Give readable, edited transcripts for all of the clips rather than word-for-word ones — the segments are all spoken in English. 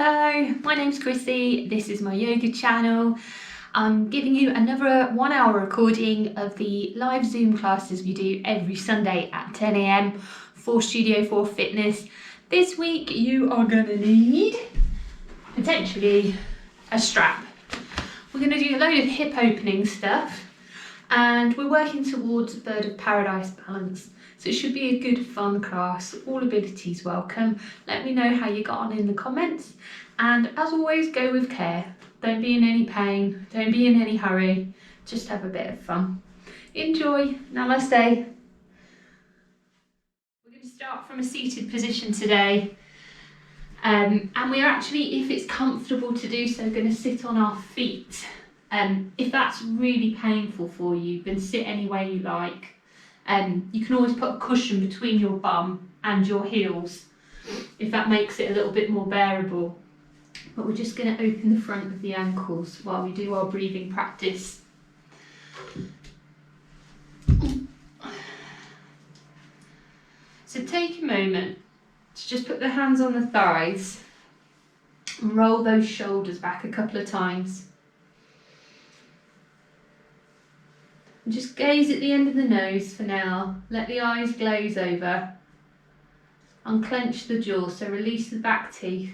Hello, my name's Chrissy. This is my yoga channel. I'm giving you another 1 hour recording of the live Zoom classes we do every Sunday at 10 AM for Studio 4 Fitness. This week you are going to need potentially a strap. We're going to do a load of hip opening stuff and we're working towards a bird of paradise balance. So it should be a good fun class, all abilities welcome. Let me know how you got on in the comments. And as always, go with care. Don't be in any pain, don't be in any hurry, just have a bit of fun. Enjoy, namaste. We're going to start from a seated position today. And we're actually, if it's comfortable to do so, going to sit on our feet. If that's really painful for you, then sit any way you like. You can always put a cushion between your bum and your heels if that makes it a little bit more bearable. But we're just going to open the front of the ankles while we do our breathing practice. So take a moment to just put the hands on the thighs and roll those shoulders back a couple of times. And just gaze at the end of the nose for now. Let the eyes glaze over. Unclench the jaw, so release the back teeth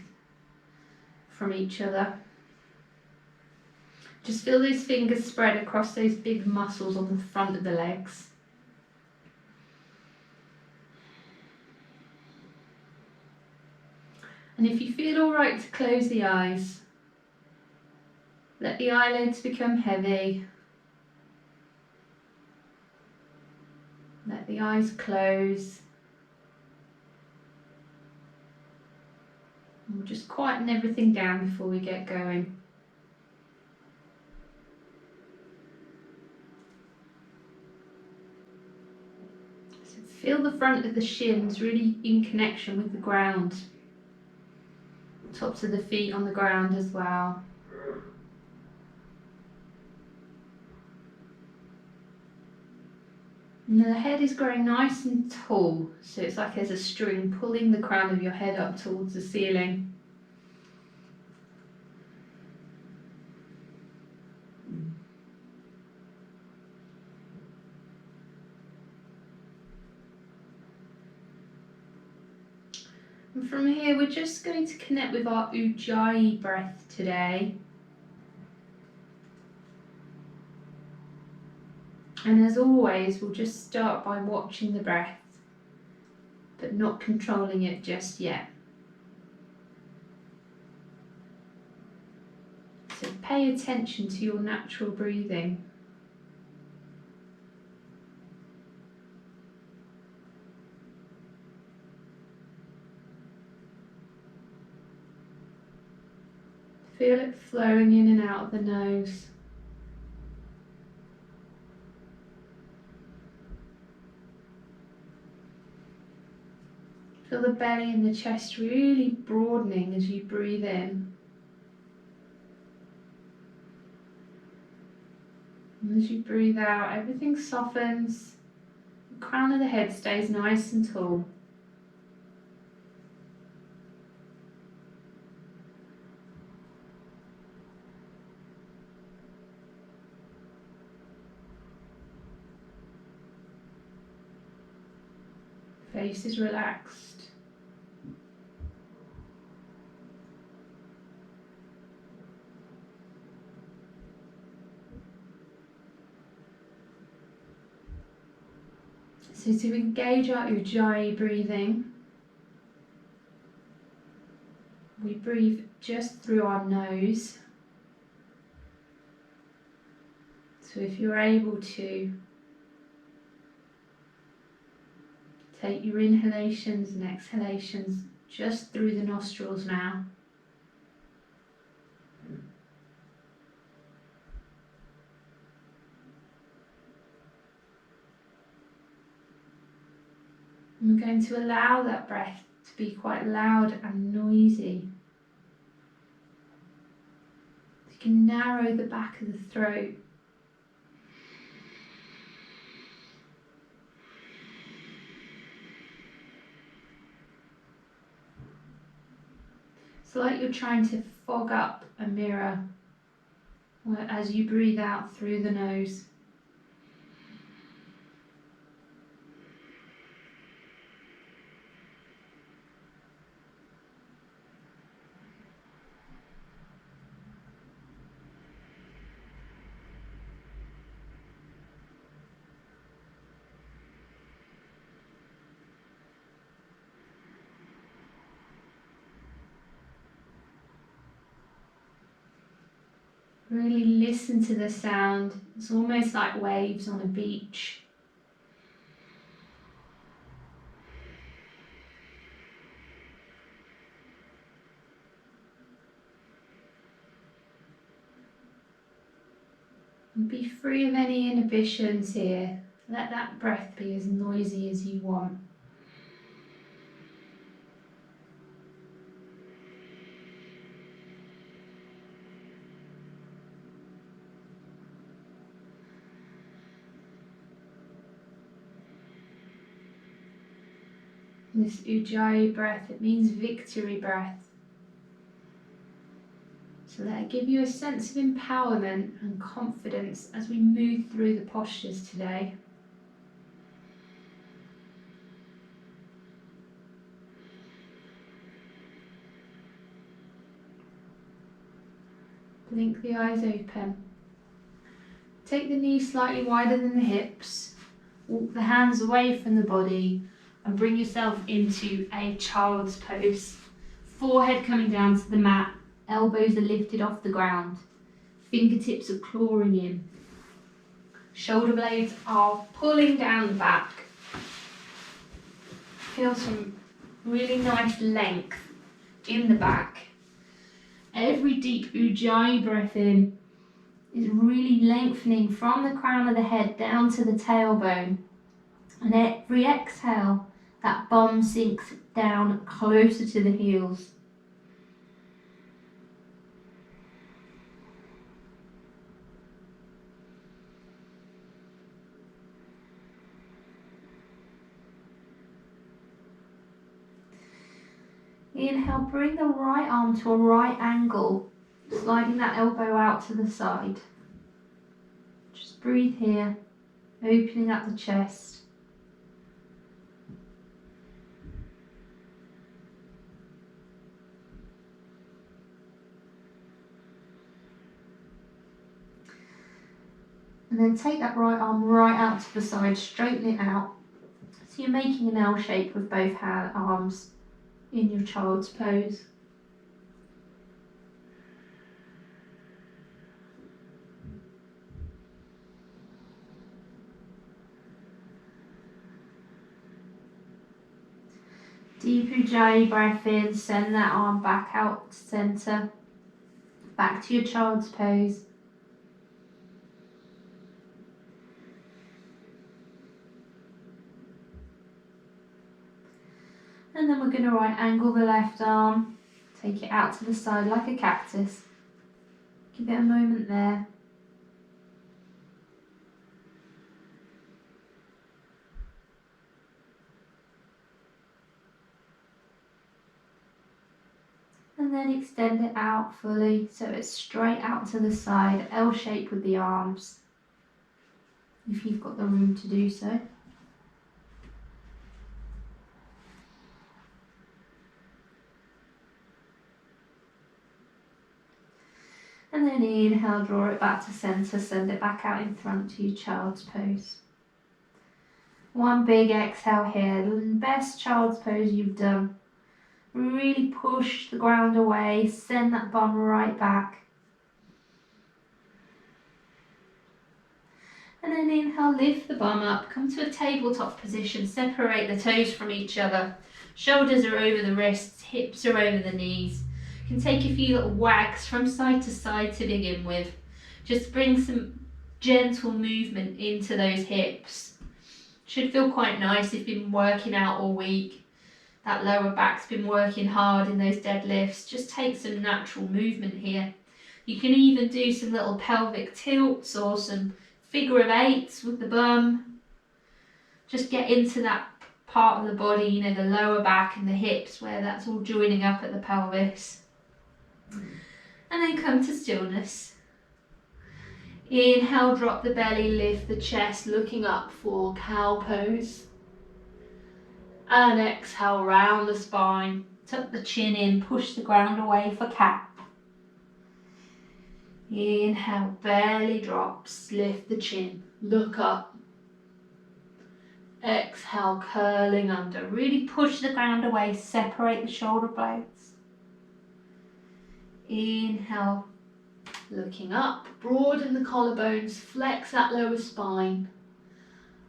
from each other. Just feel those fingers spread across those big muscles on the front of the legs. And if you feel all right to close the eyes, let the eyelids become heavy. Let the eyes close. And we'll just quieten everything down before we get going. So feel the front of the shins really in connection with the ground. Tops of the feet on the ground as well. And the head is growing nice and tall, so it's like there's a string pulling the crown of your head up towards the ceiling. And from here we're just going to connect with our Ujjayi breath today. And as always, we'll just start by watching the breath, but not controlling it just yet. So pay attention to your natural breathing. Feel it flowing in and out of the nose. Feel the belly and the chest really broadening as you breathe in. And as you breathe out, everything softens. The crown of the head stays nice and tall. Face is relaxed. So to engage our Ujjayi breathing, we breathe just through our nose. So if you're able to, take your inhalations and exhalations just through the nostrils now. And we're going to allow that breath to be quite loud and noisy. You can narrow the back of the throat. It's like you're trying to fog up a mirror as you breathe out through the nose. Really listen to the sound. It's almost like waves on a beach. And be free of any inhibitions here. Let that breath be as noisy as you want. This Ujjayi breath, it means victory breath. So let it give you a sense of empowerment and confidence as we move through the postures today. Blink the eyes open. Take the knees slightly wider than the hips. Walk the hands away from the body and bring yourself into a child's pose. Forehead coming down to the mat, elbows are lifted off the ground, fingertips are clawing in. Shoulder blades are pulling down the back. Feel some really nice length in the back. Every deep Ujjayi breath in is really lengthening from the crown of the head down to the tailbone. And every exhale, that bum sinks down closer to the heels. Inhale, bring the right arm to a right angle, sliding that elbow out to the side. Just breathe here, opening up the chest. And then take that right arm right out to the side, straighten it out. So you're making an L shape with both arms in your child's pose. Deep Ujjayi breath in, send that arm back out to centre, back to your child's pose. And then we're going to right angle the left arm, take it out to the side like a cactus. Give it a moment there. And then extend it out fully so it's straight out to the side, L shape with the arms, if you've got the room to do so. And then inhale, draw it back to centre, send it back out in front to your child's pose. One big exhale here, the best child's pose you've done. Really push the ground away, send that bum right back. And then inhale, lift the bum up, come to a tabletop position, separate the toes from each other. Shoulders are over the wrists, hips are over the knees. You can take a few little wags from side to side to begin with. Just bring some gentle movement into those hips. Should feel quite nice if you've been working out all week. That lower back's been working hard in those deadlifts. Just take some natural movement here. You can even do some little pelvic tilts or some figure of eights with the bum. Just get into that part of the body, you know, the lower back and the hips where that's all joining up at the pelvis. And then come to stillness. Inhale, drop the belly, lift the chest, looking up for cow pose. And exhale, round the spine, tuck the chin in, push the ground away for cat. Inhale, belly drops, lift the chin, look up. Exhale, curling under, really push the ground away, separate the shoulder blades. Inhale, looking up, broaden the collarbones, flex that lower spine.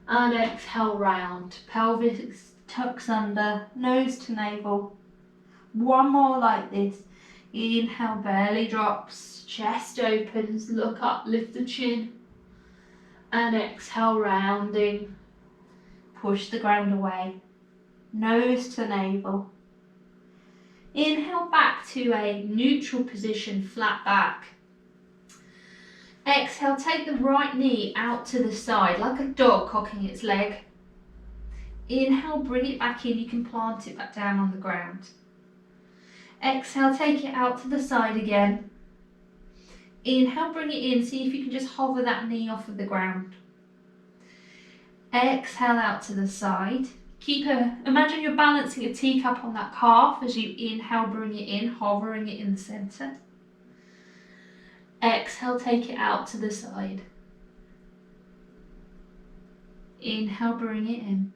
And exhale, round, pelvis tucks under, nose to navel. One more like this. Inhale, belly drops, chest opens, look up, lift the chin. And exhale, rounding, push the ground away, nose to navel. Inhale back to a neutral position, flat back. Exhale, take the right knee out to the side, like a dog cocking its leg. Inhale, bring it back in, you can plant it back down on the ground. Exhale, take it out to the side again. Inhale, bring it in, see if you can just hover that knee off of the ground. Exhale out to the side. Imagine you're balancing a teacup on that calf as you inhale, bring it in, hovering it in the centre. Exhale, take it out to the side. Inhale, bring it in.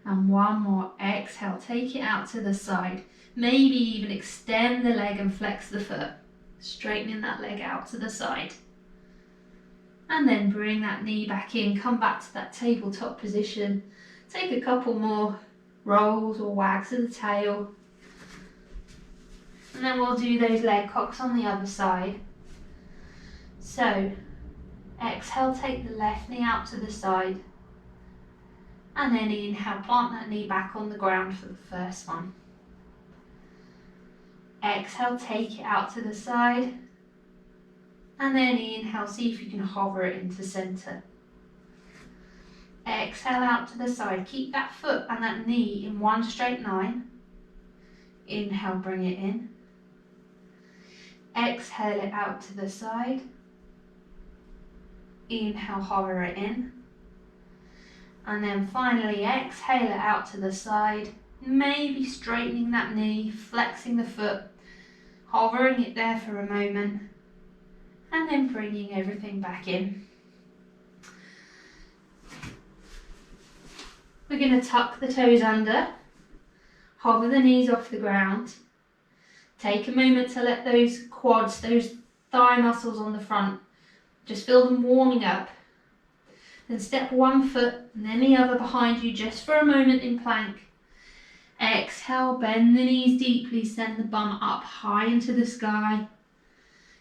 And one more, exhale, take it out to the side. Maybe even extend the leg and flex the foot, straightening that leg out to the side. And then bring that knee back in, come back to that tabletop position. Take a couple more rolls or wags of the tail. And then we'll do those leg cocks on the other side. So, exhale, take the left knee out to the side. And then inhale, plant that knee back on the ground for the first one. Exhale, take it out to the side. And then inhale, see if you can hover it into centre. Exhale out to the side. Keep that foot and that knee in one straight line. Inhale, bring it in. Exhale it out to the side. Inhale, hover it in. And then finally exhale it out to the side. Maybe straightening that knee, flexing the foot, hovering it there for a moment. And then bringing everything back in. We're going to tuck the toes under, hover the knees off the ground. Take a moment to let those quads, those thigh muscles on the front, just feel them warming up. Then step one foot and then the other behind you just for a moment in plank. Exhale, bend the knees deeply, send the bum up high into the sky.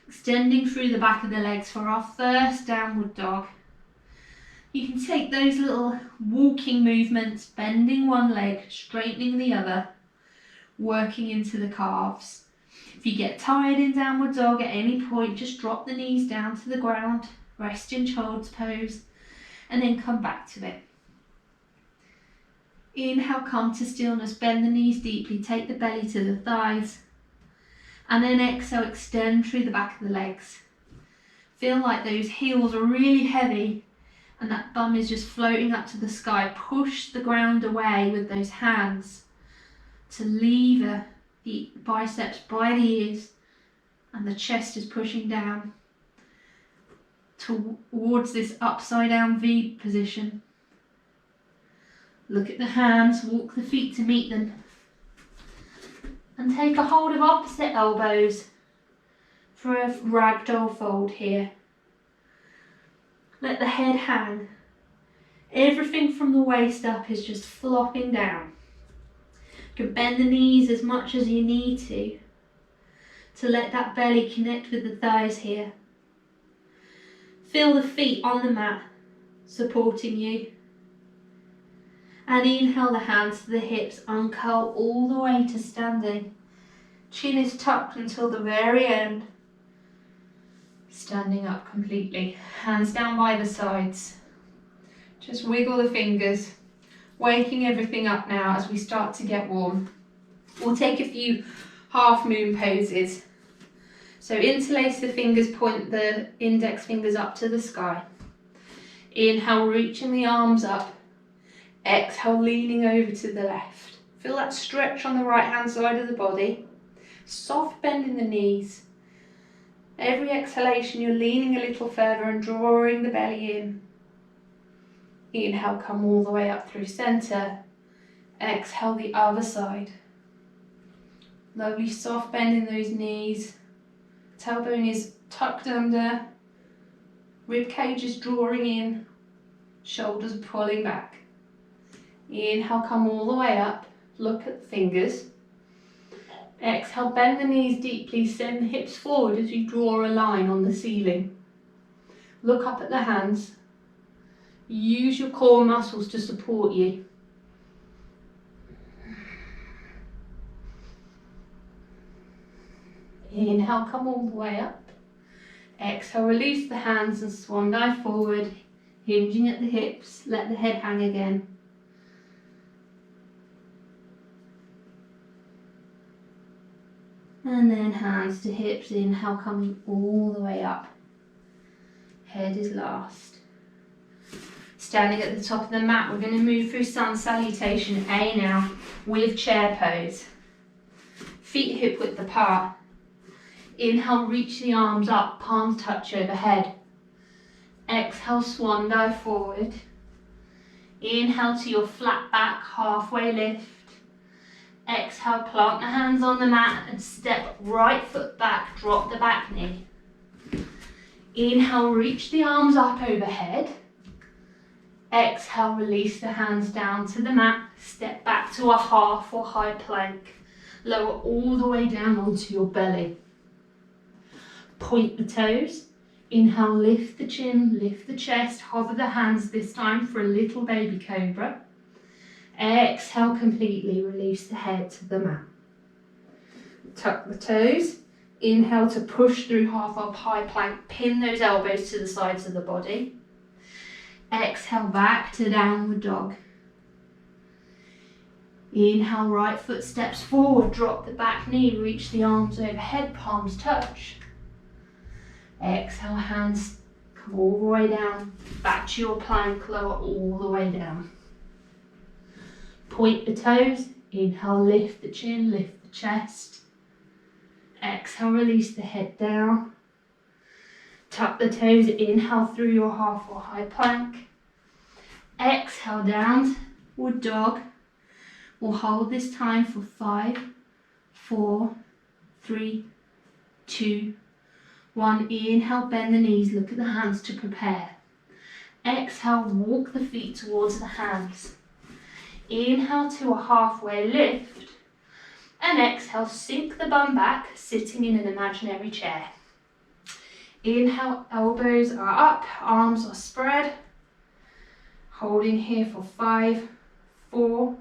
Extending through the back of the legs for our first downward dog. You can take those little walking movements, bending one leg, straightening the other, working into the calves. If you get tired in downward dog at any point, just drop the knees down to the ground, rest in child's pose, and then come back to it. Inhale, come to stillness, bend the knees deeply, take the belly to the thighs, and then exhale, extend through the back of the legs. Feel like those heels are really heavy and that bum is just floating up to the sky. Push the ground away with those hands to lever the biceps by the ears, and the chest is pushing down towards this upside down V position. Look at the hands, walk the feet to meet them. And take a hold of opposite elbows for a ragdoll fold here. Let the head hang. Everything from the waist up is just flopping down. You can bend the knees as much as you need to let that belly connect with the thighs here. Feel the feet on the mat supporting you. And inhale the hands to the hips, uncurl all the way to standing. Chin is tucked until the very end. Standing up completely. Hands down by the sides. Just wiggle the fingers, waking everything up now as we start to get warm. We'll take a few half moon poses. So interlace the fingers, point the index fingers up to the sky. Inhale, reaching the arms up. Exhale, leaning over to the left. Feel that stretch on the right hand side of the body. Soft bend in the knees. Every exhalation you're leaning a little further and drawing the belly in. Inhale, come all the way up through centre. Exhale the other side. Lovely soft bend in those knees. Tailbone is tucked under. Rib cage is drawing in. Shoulders pulling back. Inhale, come all the way up. Look at the fingers. Exhale, bend the knees deeply, send the hips forward as you draw a line on the ceiling. Look up at the hands. Use your core muscles to support you. Inhale, come all the way up. Exhale, release the hands and swan dive forward, hinging at the hips. Let the head hang again. And then hands to hips, inhale, coming all the way up. Head is last. Standing at the top of the mat, we're going to move through Sun Salutation A now with chair pose. Feet hip width apart. Inhale, reach the arms up, palms touch overhead. Exhale, swan dive forward. Inhale to your flat back, halfway lift. Exhale, plant the hands on the mat and step right foot back, drop the back knee. Inhale, reach the arms up overhead. Exhale, release the hands down to the mat, step back to a half or high plank. Lower all the way down onto your belly. Point the toes. Inhale, lift the chin, lift the chest, hover the hands this time for a little baby cobra. Exhale, completely release the head to the mat. Tuck the toes. Inhale to push through half up high plank, pin those elbows to the sides of the body. Exhale, back to downward dog. Inhale, right foot steps forward, drop the back knee, reach the arms overhead, palms touch. Exhale, hands come all the way down, back to your plank, lower all the way down. Point the toes, inhale, lift the chin, lift the chest. Exhale, release the head down. Tuck the toes, inhale through your half or high plank. Exhale, downward dog. We'll hold this time for 5, 4, 3, 2, 1. Inhale, bend the knees, look at the hands to prepare. Exhale, walk the feet towards the hands. Inhale to a halfway lift. And exhale, sink the bum back, sitting in an imaginary chair. Inhale, elbows are up, arms are spread. Holding here for 5, 4,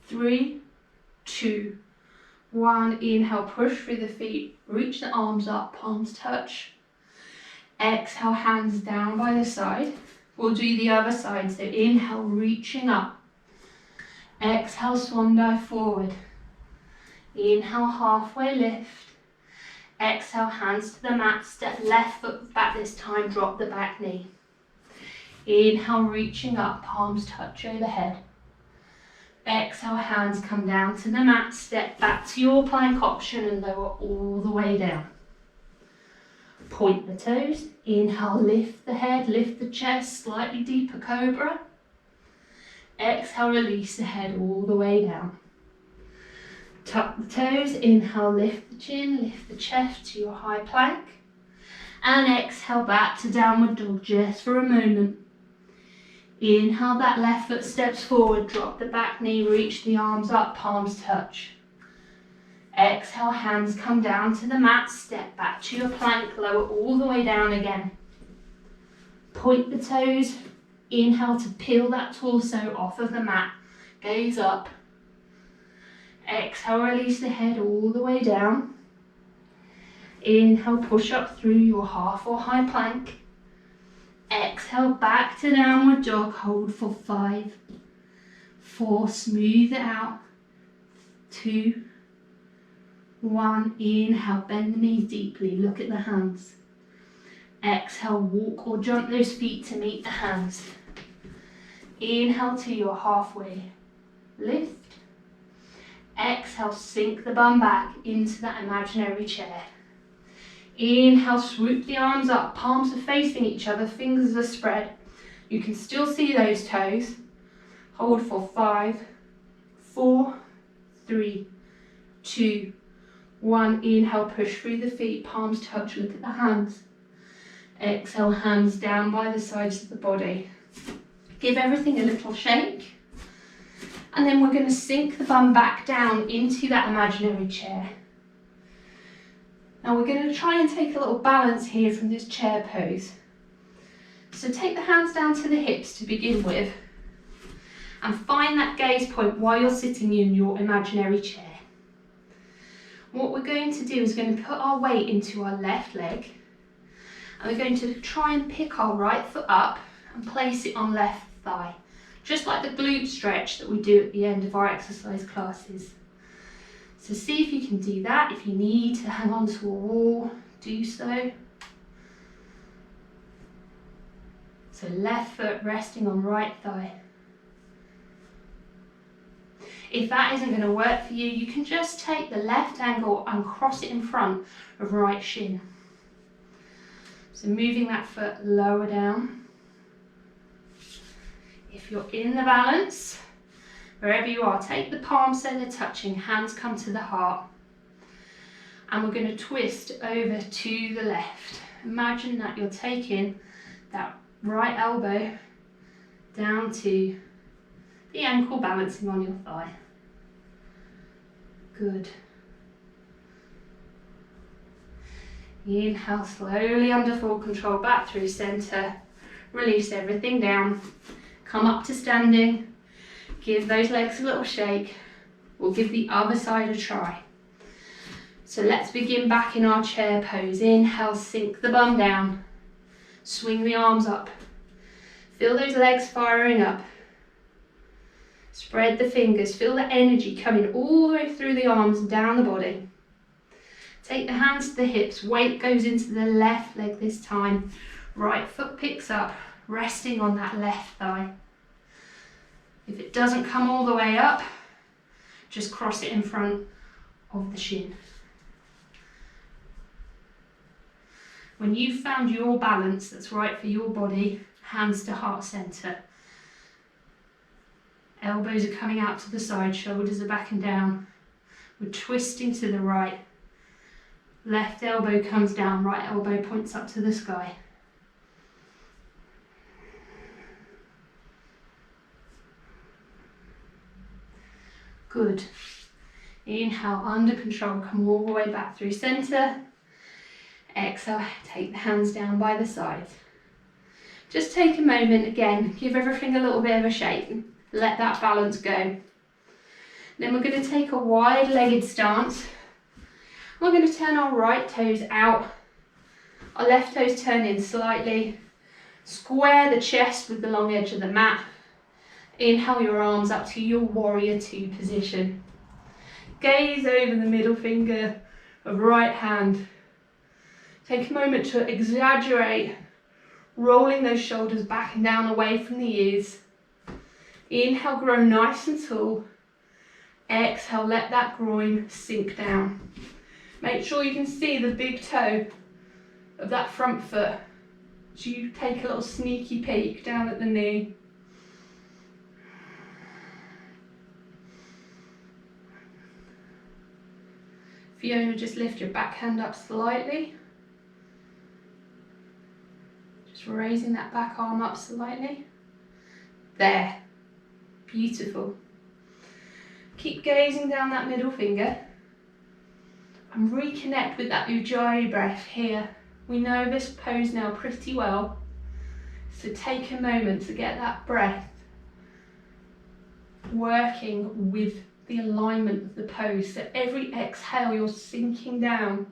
3, 2, 1. Inhale, push through the feet, reach the arms up, palms touch. Exhale, hands down by the side. We'll do the other side, so inhale, reaching up. Exhale, swan dive forward. Inhale, halfway lift. Exhale, hands to the mat, step left foot back this time, drop the back knee. Inhale, reaching up, palms touch overhead. Exhale, hands come down to the mat, step back to your plank option and lower all the way down. Point the toes, inhale, lift the head, lift the chest, slightly deeper cobra. Exhale, release the head all the way down. Tuck the toes, inhale, lift the chin, lift the chest to your high plank. And exhale, back to downward dog just for a moment. Inhale, that left foot steps forward, drop the back knee, reach the arms up, palms touch. Exhale, hands come down to the mat, step back to your plank, lower all the way down again. Point the toes, inhale to peel that torso off of the mat, gaze up. Exhale, release the head all the way down. Inhale, push up through your half or high plank. Exhale, back to downward dog, hold for 5, 4, smooth it out, 2, 1, inhale, bend the knees deeply, look at the hands. Exhale, walk or jump those feet to meet the hands. Inhale to your halfway lift. Exhale, sink the bum back into that imaginary chair. Inhale, swoop the arms up, palms are facing each other, fingers are spread. You can still see those toes. Hold for 5, 4, 3, 2, 1. Inhale, push through the feet, palms touch, look at the hands. Exhale, hands down by the sides of the body. Give everything a little shake. And then we're going to sink the bum back down into that imaginary chair. Now we're going to try and take a little balance here from this chair pose. So take the hands down to the hips to begin with. And find that gaze point while you're sitting in your imaginary chair. What we're going to do is going to put our weight into our left leg. And we're going to try and pick our right foot up and place it on left thigh. Just like the glute stretch that we do at the end of our exercise classes. So see if you can do that. If you need to hang on to a wall, do so. So left foot resting on right thigh. If that isn't going to work for you, you can just take the left ankle and cross it in front of right shin. So moving that foot lower down. If you're in the balance, wherever you are, take the palms so they're touching, hands come to the heart. And we're going to twist over to the left. Imagine that you're taking that right elbow down to the ankle, balancing on your thigh. Good. Inhale slowly under full control, back through centre. Release everything down. Come up to standing. Give those legs a little shake. We'll give the other side a try. So let's begin back in our chair pose. Inhale, sink the bum down. Swing the arms up. Feel those legs firing up. Spread the fingers, feel the energy coming all the way through the arms and down the body. Take the hands to the hips, weight goes into the left leg this time. Right foot picks up, resting on that left thigh. If it doesn't come all the way up, just cross it in front of the shin. When you've found your balance that's right for your body, hands to heart center. Elbows are coming out to the side, shoulders are back and down. We're twisting to the right. Left elbow comes down, right elbow points up to the sky. Good. Inhale, under control, come all the way back through center. Exhale, take the hands down by the sides. Just take a moment again, give everything a little bit of a shake. Let that balance go. Then we're going to take a wide-legged stance. We're going to turn our right toes out. Our left toes turn in slightly. Square the chest with the long edge of the mat. Inhale your arms up to your warrior two position. Gaze over the middle finger of right hand. Take a moment to exaggerate, rolling those shoulders back and down away from the ears. Inhale, grow nice and tall. Exhale, let that groin sink down. Make sure you can see the big toe of that front foot as you take a little sneaky peek down at the knee. Fiona, just lift your back hand up slightly. Just raising that back arm up slightly. There. Beautiful. Keep gazing down that middle finger and reconnect with that Ujjayi breath here. We know this pose now pretty well, so take a moment to get that breath working with the alignment of the pose. So every exhale you're sinking down.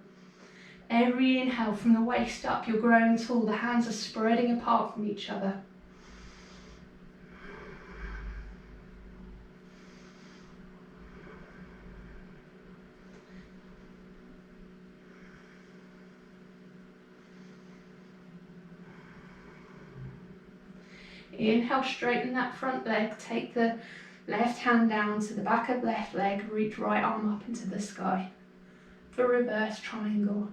Every inhale from the waist up you're growing tall. The hands are spreading apart from each other. Inhale, straighten that front leg. Take the left hand down to the back of left leg. Reach right arm up into the sky for reverse triangle.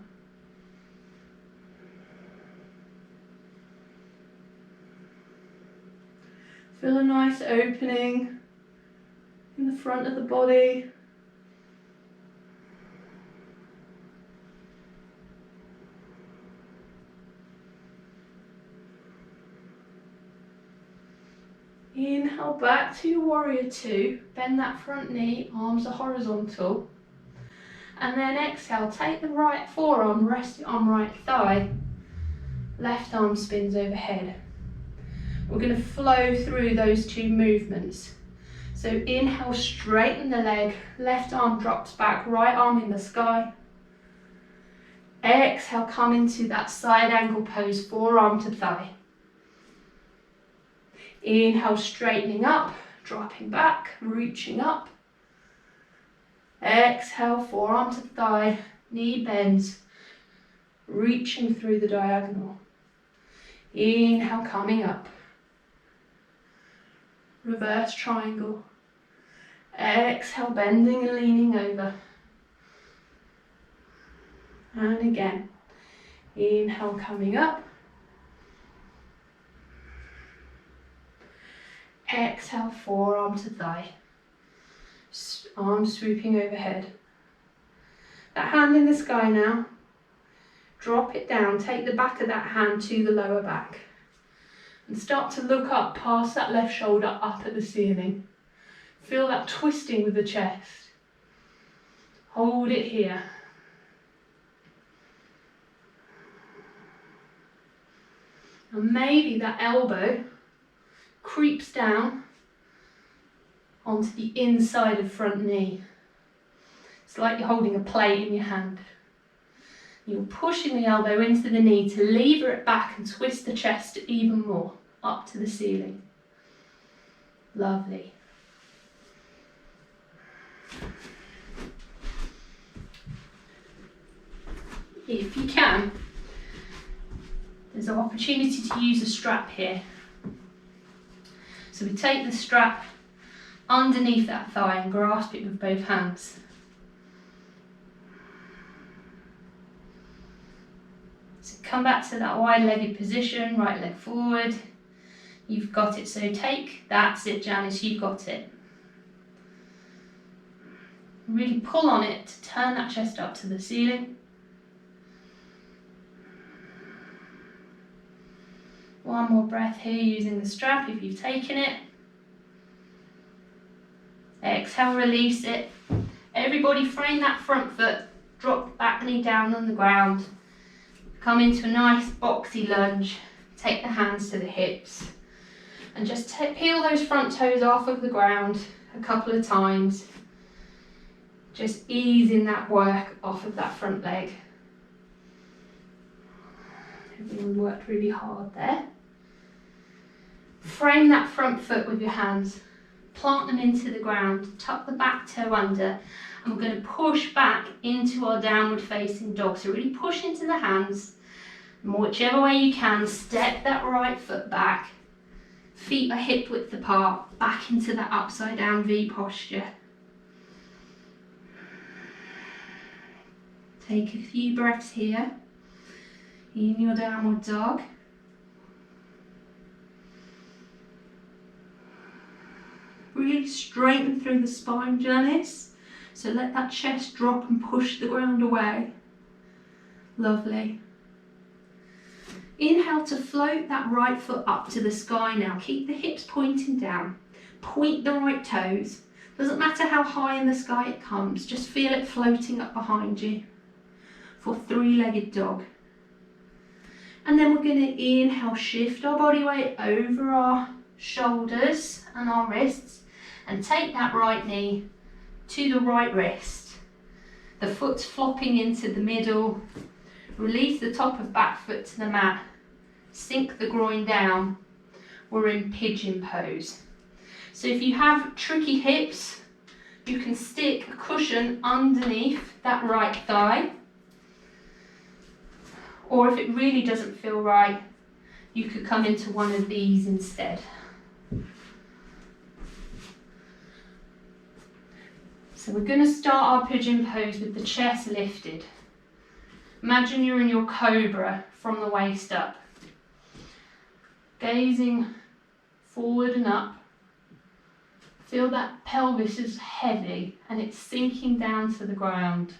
Feel a nice opening in the front of the body. Inhale back to your warrior two. Bend that front knee, arms are horizontal. And then exhale, take the right forearm, rest it on right thigh. Left arm spins overhead. We're going to flow through those two movements. So inhale, straighten the leg, left arm drops back, right arm in the sky. Exhale, come into that side angle pose, forearm to thigh. Inhale, straightening up, dropping back, reaching up. Exhale, forearm to thigh, knee bends, reaching through the diagonal. Inhale, coming up. Reverse triangle. Exhale, bending and leaning over. And again. Inhale, coming up. Exhale, forearm to thigh. Arm swooping overhead. That hand in the sky now. Drop it down. Take the back of that hand to the lower back. And start to look up past that left shoulder up at the ceiling. Feel that twisting with the chest. Hold it here. And maybe that elbow creeps down onto the inside of front knee. It's like you're holding a plate in your hand. You're pushing the elbow into the knee to lever it back and twist the chest even more up to the ceiling. Lovely. If you can, there's an opportunity to use a strap here. So we take the strap underneath that thigh and grasp it with both hands. So come back to that wide-legged position, right leg forward. You've got it, so that's it, Janice, you've got it. Really pull on it to turn that chest up to the ceiling. One more breath here using the strap if you've taken it. Exhale, release it. Everybody frame that front foot, drop the back knee down on the ground. Come into a nice boxy lunge. Take the hands to the hips. And just peel those front toes off of the ground a couple of times. Just easing that work off of that front leg. Everyone worked really hard there. Frame that front foot with your hands. Plant them into the ground. Tuck the back toe under. And we're going to push back into our downward facing dog. So really push into the hands. And whichever way you can, step that right foot back. Feet are hip width apart. Back into that upside down V posture. Take a few breaths here in your downward dog. Really straighten through the spine, Janice. So let that chest drop and push the ground away. Lovely. Inhale to float that right foot up to the sky now. Keep the hips pointing down. Point the right toes. Doesn't matter how high in the sky it comes, just feel it floating up behind you for three-legged dog. And then we're going to inhale, shift our body weight over our shoulders and our wrists and take that right knee to the right wrist. The foot's flopping into the middle. Release the top of back foot to the mat. Sink the groin down. We're in pigeon pose. So if you have tricky hips, you can stick a cushion underneath that right thigh. Or if it really doesn't feel right, you could come into one of these instead. So we're going to start our pigeon pose with the chest lifted. Imagine you're in your cobra from the waist up. Gazing forward and up. Feel that pelvis is heavy and it's sinking down to the ground.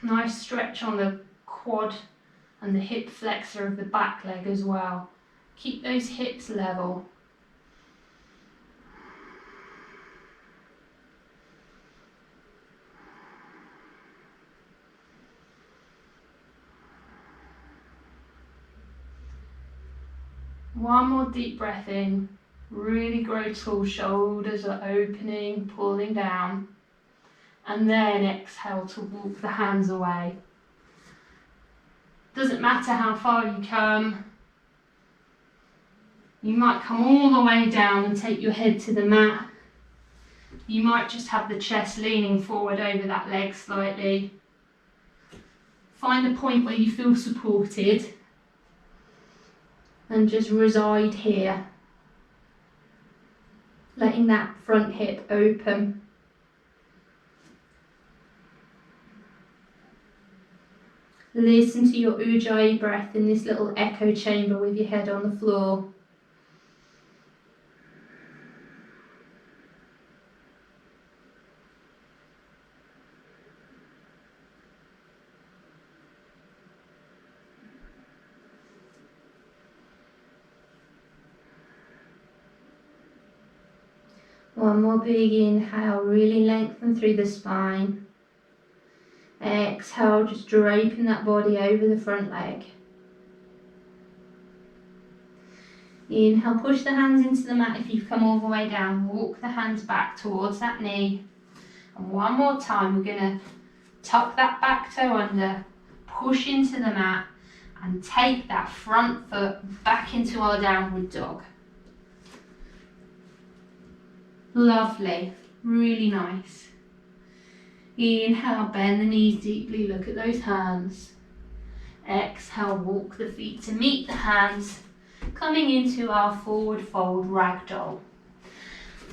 Nice stretch on the quad and the hip flexor of the back leg as well. Keep those hips level. One more deep breath in. Really grow tall, shoulders are opening, pulling down. And then exhale to walk the hands away. Doesn't matter how far you come. You might come all the way down and take your head to the mat. You might just have the chest leaning forward over that leg slightly. Find a point where you feel supported and just reside here. Letting that front hip open. Listen to your Ujjayi breath in this little echo chamber with your head on the floor. One more big inhale, really lengthen through the spine. Exhale, just draping that body over the front leg. Inhale, push the hands into the mat if you've come all the way down. Walk the hands back towards that knee. And one more time, we're going to tuck that back toe under, push into the mat, and take that front foot back into our downward dog. Lovely, really nice. Inhale, bend the knees deeply, look at those hands. Exhale, walk the feet to meet the hands, coming into our forward fold ragdoll.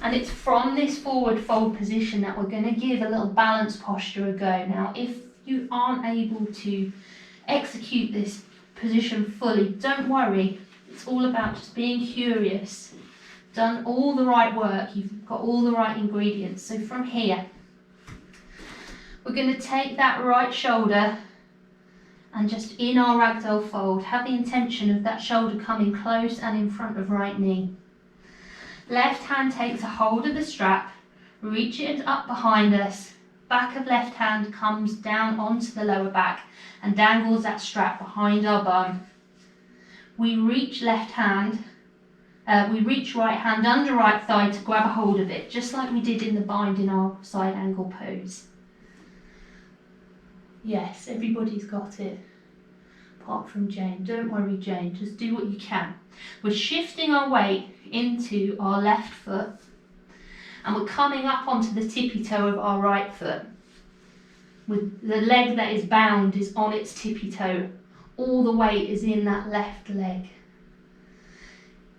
And it's from this forward fold position that we're going to give a little balance posture a go. Now, if you aren't able to execute this position fully, don't worry. It's all about just being curious. Done all the right work, you've got all the right ingredients. So from here, we're going to take that right shoulder and just in our ragdoll fold, have the intention of that shoulder coming close and in front of right knee. Left hand takes a hold of the strap, reach it up behind us, back of left hand comes down onto the lower back and dangles that strap behind our bum. We reach right hand under right thigh to grab a hold of it, just like we did in the bind in our side angle pose. Yes, everybody's got it, apart from Jane. Don't worry, Jane, just do what you can. We're shifting our weight into our left foot and we're coming up onto the tippy toe of our right foot. With the leg that is bound is on its tippy toe. All the weight is in that left leg.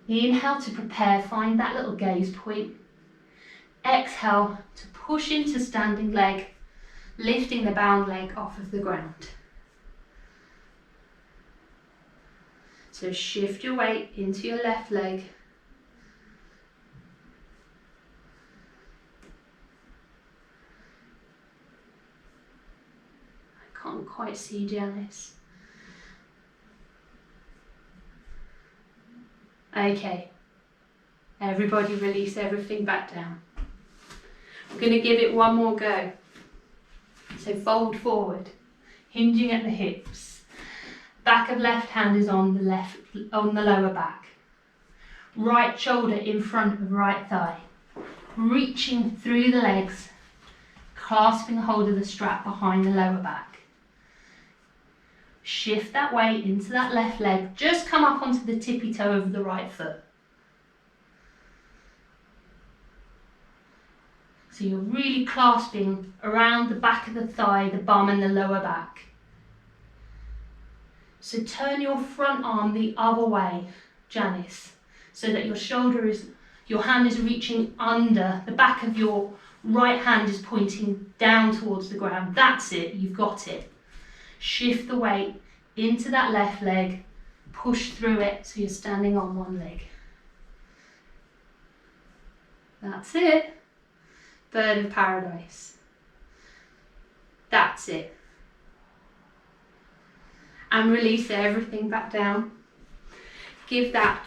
Inhale to prepare, find that little gaze point. Exhale to push into standing leg, lifting the bound leg off of the ground. So shift your weight into your left leg. I can't quite see Janice. Okay, everybody release everything back down. We're going to give it one more go. So fold forward, hinging at the hips. Back of left hand is on the lower back. Right shoulder in front of right thigh. Reaching through the legs, clasping hold of the strap behind the lower back. Shift that weight into that left leg. Just come up onto the tippy toe of the right foot. So you're really clasping around the back of the thigh, the bum and the lower back. So turn your front arm the other way, Janice, so that your hand is reaching under, the back of your right hand is pointing down towards the ground. That's it, you've got it. Shift the weight into that left leg, push through it so you're standing on one leg. That's it. Bird of paradise. That's it. And release everything back down. Give that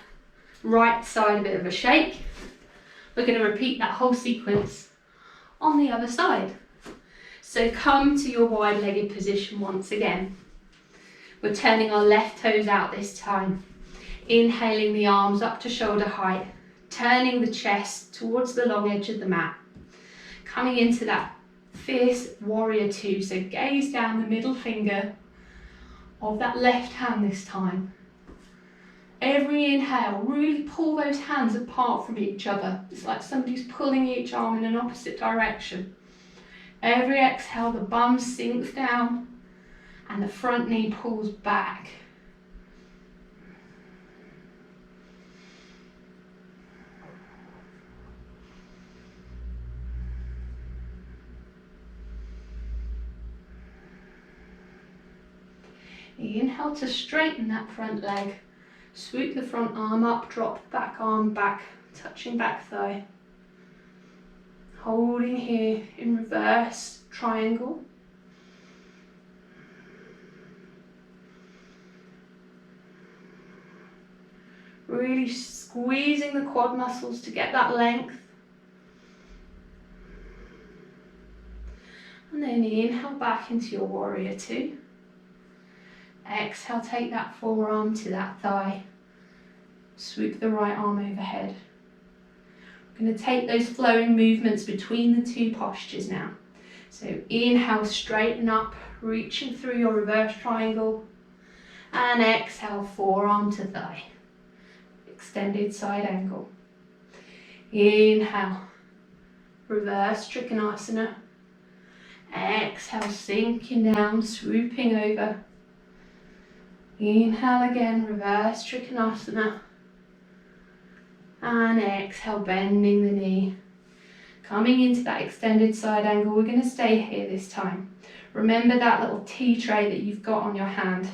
right side a bit of a shake. We're going to repeat that whole sequence on the other side. So come to your wide-legged position once again. We're turning our left toes out this time. Inhaling the arms up to shoulder height, turning the chest towards the long edge of the mat. Coming into that fierce warrior two, so gaze down the middle finger of that left hand this time. Every inhale, really pull those hands apart from each other. It's like somebody's pulling each arm in an opposite direction. Every exhale, the bum sinks down and the front knee pulls back. Inhale to straighten that front leg. Swoop the front arm up, drop back arm back, touching back thigh. Holding here in reverse triangle. Really squeezing the quad muscles to get that length. And then inhale back into your warrior two. Exhale, take that forearm to that thigh. Swoop the right arm overhead. We're going to take those flowing movements between the two postures now. So inhale, straighten up, reaching through your reverse triangle. And exhale, forearm to thigh. Extended side angle. Inhale, reverse Trikonasana. Exhale, sinking down, swooping over. Inhale again, reverse Trikonasana. And exhale, bending the knee. Coming into that extended side angle, we're going to stay here this time. Remember that little tea tray that you've got on your hand.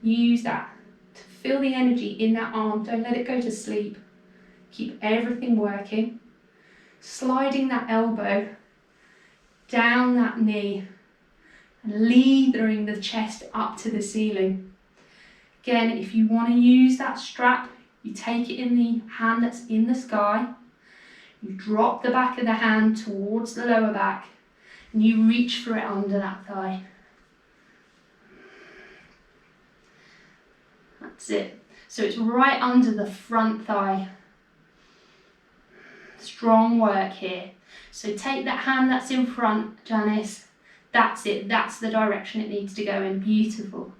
Use that to feel the energy in that arm. Don't let it go to sleep. Keep everything working. Sliding that elbow down that knee and leathering the chest up to the ceiling. Again, if you want to use that strap, you take it in the hand that's in the sky. You drop the back of the hand towards the lower back and you reach for it under that thigh. That's it. So it's right under the front thigh. Strong work here. So take that hand that's in front, Janice. That's it. That's the direction it needs to go in. Beautiful.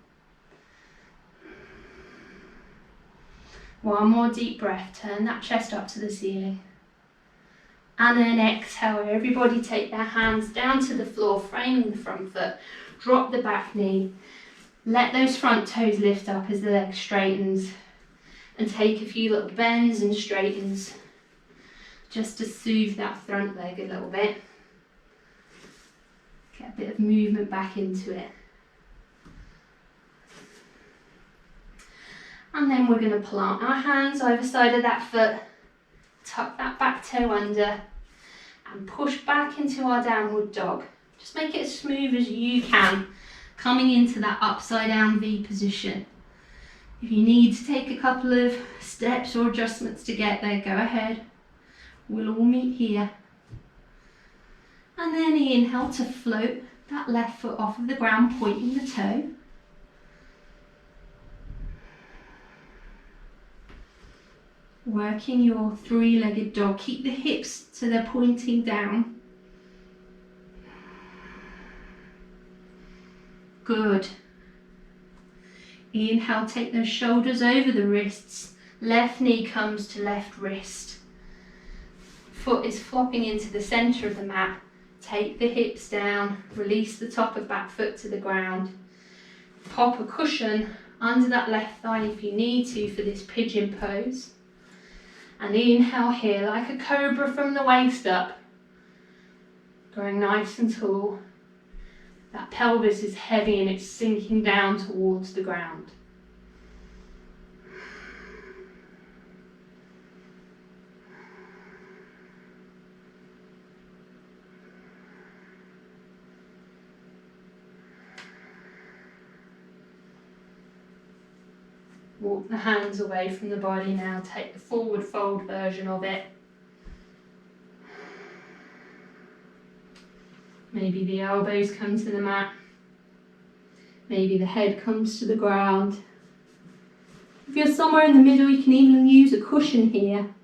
One more deep breath. Turn that chest up to the ceiling. And then exhale. Everybody take their hands down to the floor, framing the front foot. Drop the back knee. Let those front toes lift up as the leg straightens. And take a few little bends and straightens, just to soothe that front leg a little bit. Get a bit of movement back into it. And then we're going to plant our hands either side of that foot, tuck that back toe under, and push back into our downward dog. Just make it as smooth as you can, coming into that upside down V position. If you need to take a couple of steps or adjustments to get there, go ahead. We'll all meet here. And then inhale to float that left foot off of the ground, pointing the toe. Working your three-legged dog. Keep the hips so they're pointing down. Good. Inhale, take those shoulders over the wrists. Left knee comes to left wrist. Foot is flopping into the centre of the mat. Take the hips down, release the top of back foot to the ground. Pop a cushion under that left thigh if you need to for this pigeon pose. And inhale here like a cobra from the waist up. Growing nice and tall. That pelvis is heavy and it's sinking down towards the ground. Walk the hands away from the body now. Take the forward fold version of it. Maybe the elbows come to the mat. Maybe the head comes to the ground. If you're somewhere in the middle, you can even use a cushion here.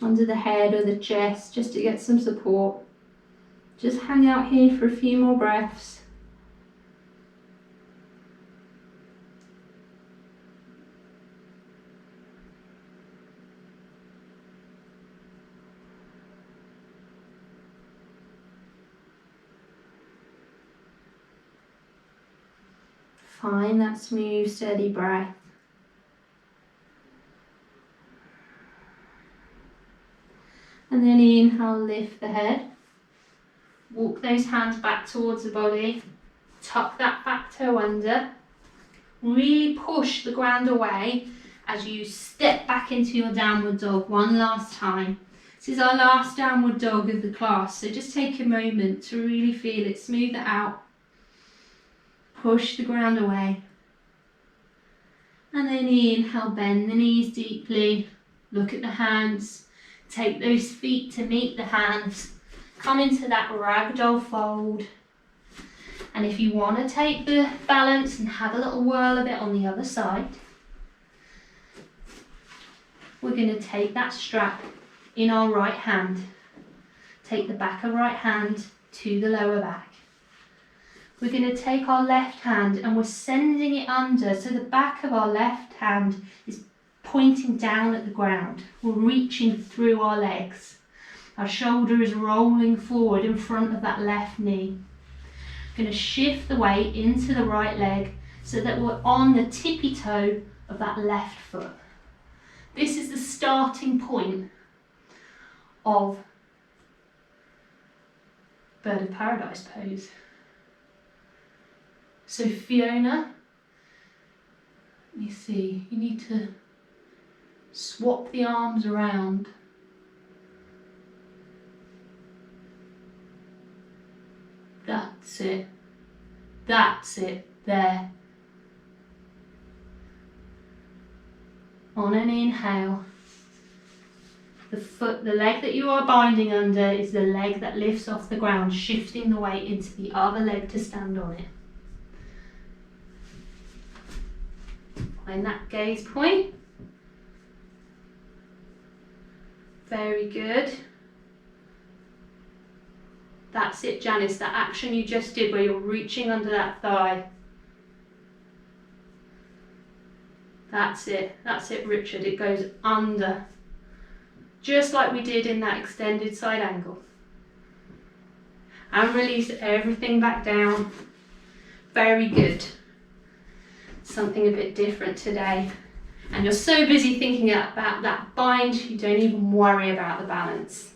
Under the head or the chest, just to get some support. Just hang out here for a few more breaths. Find that smooth, steady breath. And then inhale, lift the head. Walk those hands back towards the body. Tuck that back toe under. Really push the ground away as you step back into your downward dog one last time. This is our last downward dog of the class, so just take a moment to really feel it, smooth it out. Push the ground away. And then inhale, bend the knees deeply. Look at the hands. Take those feet to meet the hands. Come into that ragdoll fold. And if you want to take the balance and have a little whirl of it on the other side, we're going to take that strap in our right hand. Take the back of right hand to the lower back. We're going to take our left hand and we're sending it under, so the back of our left hand is pointing down at the ground. We're reaching through our legs. Our shoulder is rolling forward in front of that left knee. We're going to shift the weight into the right leg so that we're on the tippy toe of that left foot. This is the starting point of Bird of Paradise pose. So Fiona, you see, you need to swap the arms around. That's it. That's it. There. On an inhale, the leg that you are binding under is the leg that lifts off the ground, shifting the weight into the other leg to stand on it. Find that gaze point. Very good. That's it, Janice, that action you just did where you're reaching under that thigh. That's it, Richard, it goes under. Just like we did in that extended side angle. And release everything back down. Very good. Something a bit different today. And you're so busy thinking about that bind, you don't even worry about the balance.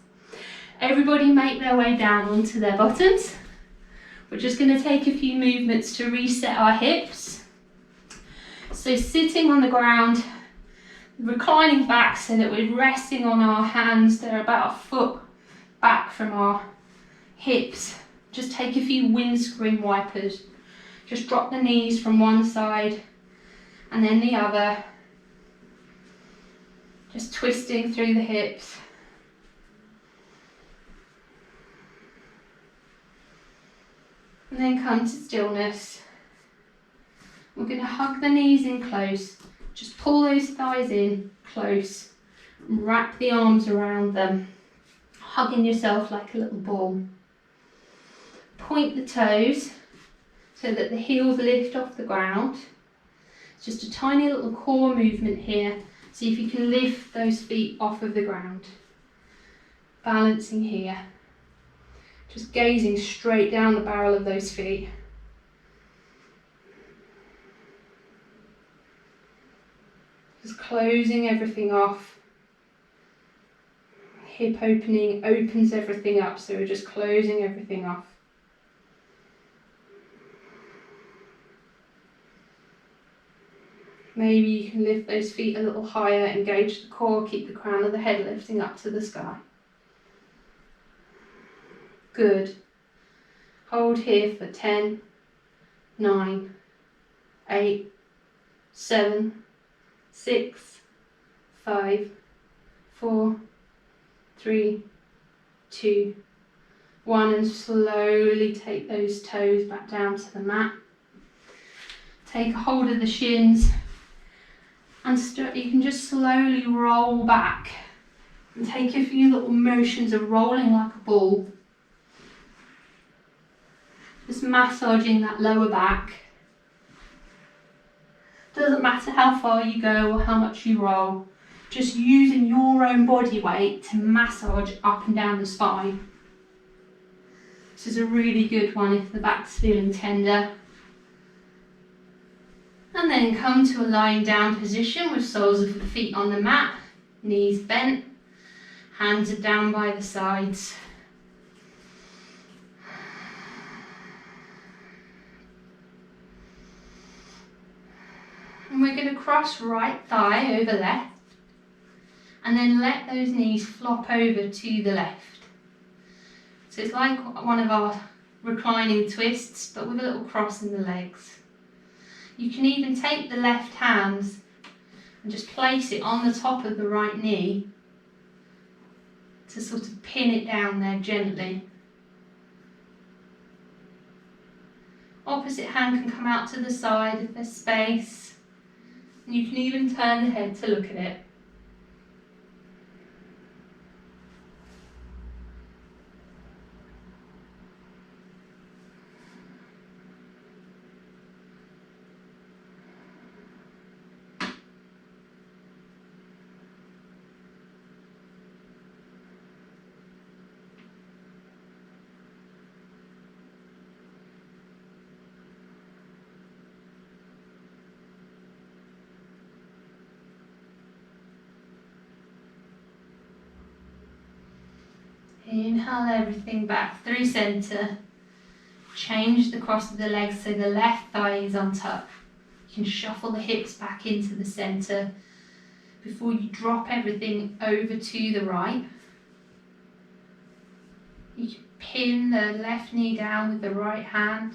Everybody make their way down onto their bottoms. We're just going to take a few movements to reset our hips. So sitting on the ground, reclining back so that we're resting on our hands. They're about a foot back from our hips. Just take a few windscreen wipers. Just drop the knees from one side and then the other. Just twisting through the hips. And then come to stillness. We're going to hug the knees in close. Just pull those thighs in close. And wrap the arms around them. Hugging yourself like a little ball. Point the toes so that the heels lift off the ground. It's just a tiny little core movement here. See if you can lift those feet off of the ground. Balancing here. Just gazing straight down the barrel of those feet. Just closing everything off. Hip opening opens everything up, so we're just closing everything off. Maybe you can lift those feet a little higher, engage the core, keep the crown of the head lifting up to the sky. Good. Hold here for 10, 9, 8, 7, 6, 5, 4, 3, 2, 1, and slowly take those toes back down to the mat. Take a hold of the shins and you can just slowly roll back and take a few little motions of rolling like a ball. Just massaging that lower back. Doesn't matter how far you go or how much you roll, just using your own body weight to massage up and down the spine. This is a really good one if the back's feeling tender. And then come to a lying down position with soles of the feet on the mat, knees bent, hands are down by the sides. And we're going to cross right thigh over left, and then let those knees flop over to the left. So it's like one of our reclining twists, but with a little cross in the legs. You can even take the left hand and just place it on the top of the right knee to sort of pin it down there gently. Opposite hand can come out to the side if there's space. And you can even turn the head to look at it. Inhale everything back through centre. Change the cross of the legs so the left thigh is on top. You can shuffle the hips back into the centre before you drop everything over to the right. You can pin the left knee down with the right hand.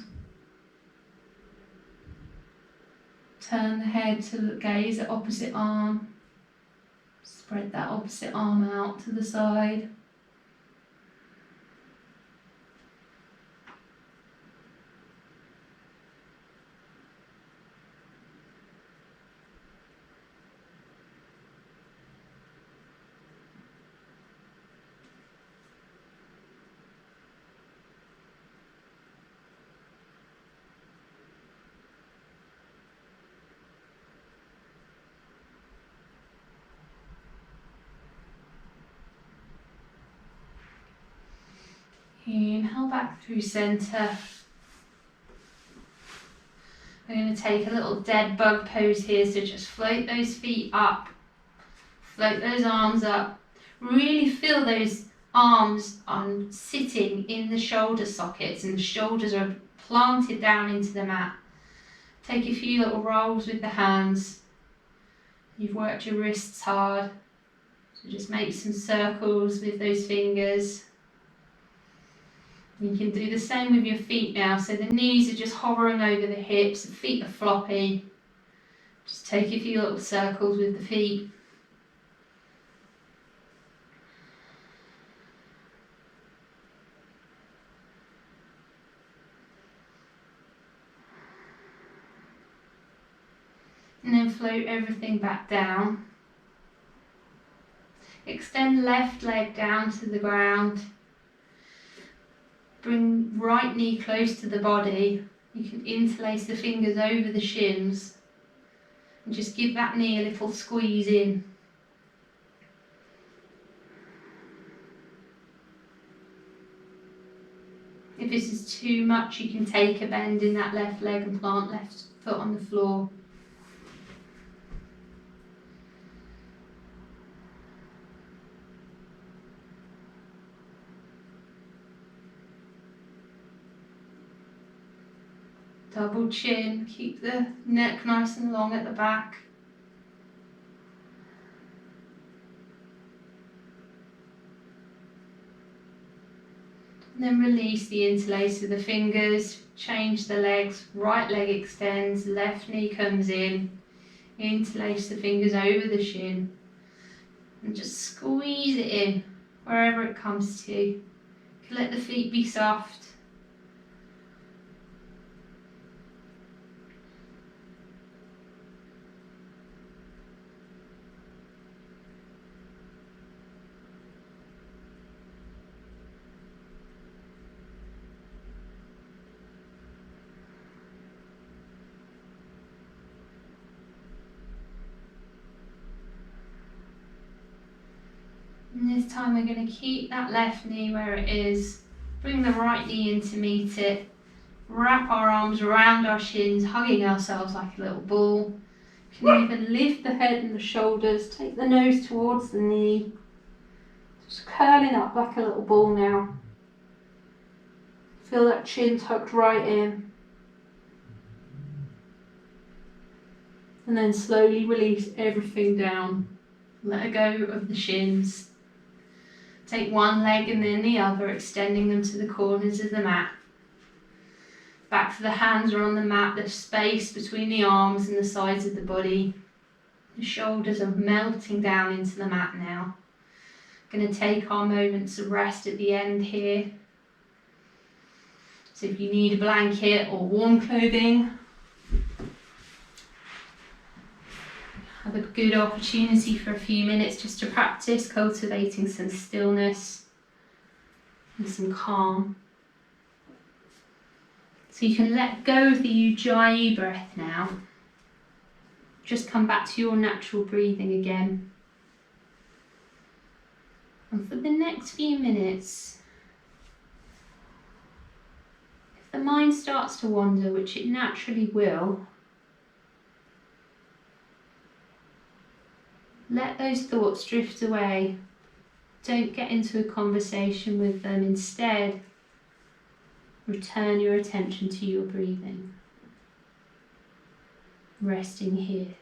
Turn the head to gaze at opposite arm. Spread that opposite arm out to the side. Inhale back through centre. We're going to take a little dead bug pose here, so just float those feet up, float those arms up. Really feel those arms on sitting in the shoulder sockets and the shoulders are planted down into the mat. Take a few little rolls with the hands. You've worked your wrists hard, so just make some circles with those fingers. You can do the same with your feet now, so the knees are just hovering over the hips, the feet are floppy. Just take a few little circles with the feet. And then float everything back down. Extend left leg down to the ground. Bring right knee close to the body. You can interlace the fingers over the shins and just give that knee a little squeeze in. If this is too much, you can take a bend in that left leg and plant left foot on the floor. Double chin, keep the neck nice and long at the back. And then release the interlace of the fingers, change the legs, right leg extends, left knee comes in, interlace the fingers over the shin, and just squeeze it in wherever it comes to. Let the feet be soft. And this time we're going to keep that left knee where it is, bring the right knee in to meet it, wrap our arms around our shins, hugging ourselves like a little ball. You can even lift the head and the shoulders, take the nose towards the knee, just curling up like a little ball now. Feel that chin tucked right in. And then slowly release everything down. Let go of the shins. Take one leg and then the other, extending them to the corners of the mat. Back to the hands are on the mat, there's space between the arms and the sides of the body. The shoulders are melting down into the mat now. Going to take our moments of rest at the end here. So if you need a blanket or warm clothing, have a good opportunity for a few minutes just to practice cultivating some stillness and some calm. So you can let go of the Ujjayi breath now. Just come back to your natural breathing again. And for the next few minutes, if the mind starts to wander, which it naturally will, let those thoughts drift away. Don't get into a conversation with them. Instead, return your attention to your breathing, resting here.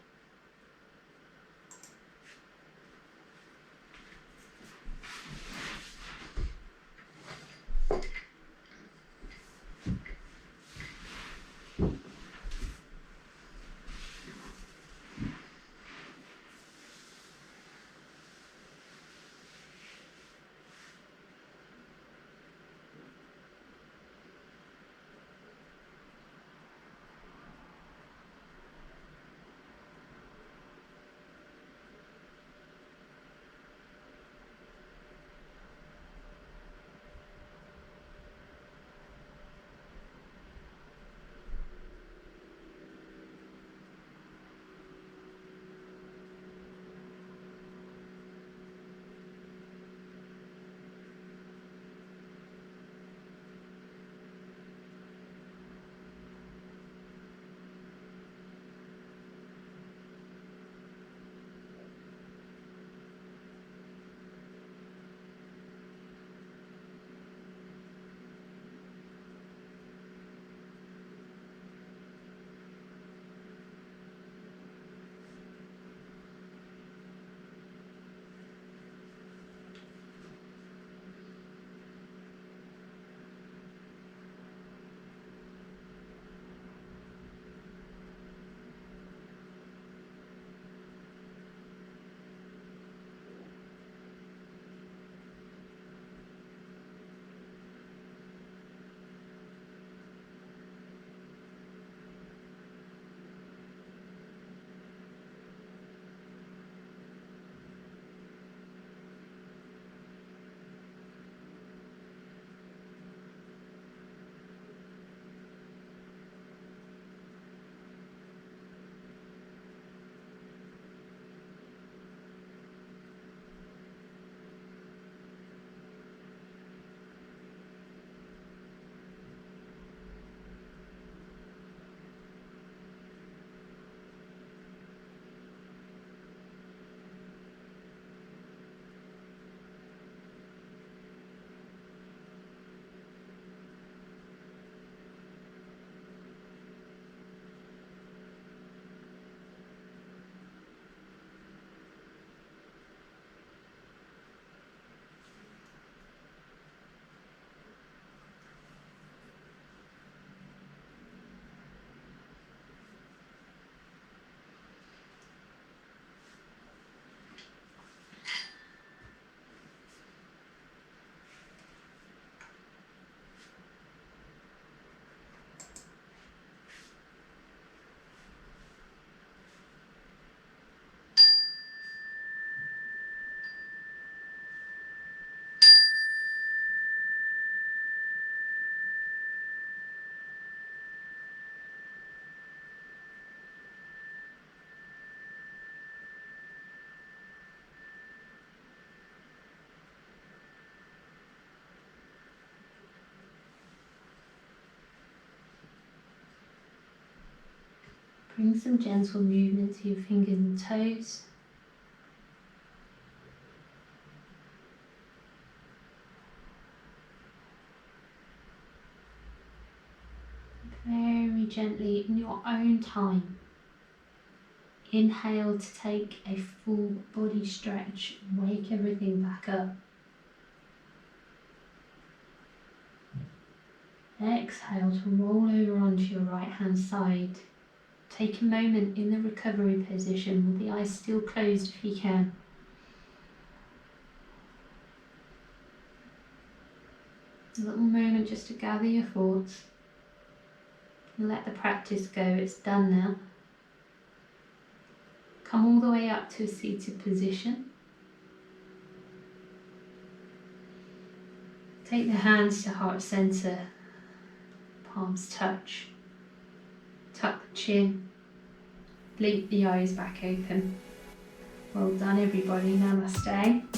Bring some gentle movement to your fingers and toes. Very gently, in your own time, inhale to take a full body stretch and wake everything back up. Exhale to roll over onto your right hand side. Take a moment in the recovery position with the eyes still closed if you can. A little moment just to gather your thoughts. And let the practice go, it's done now. Come all the way up to a seated position. Take the hands to heart center, palms touch. Tuck the chin, blink the eyes back open. Well done everybody, Namaste.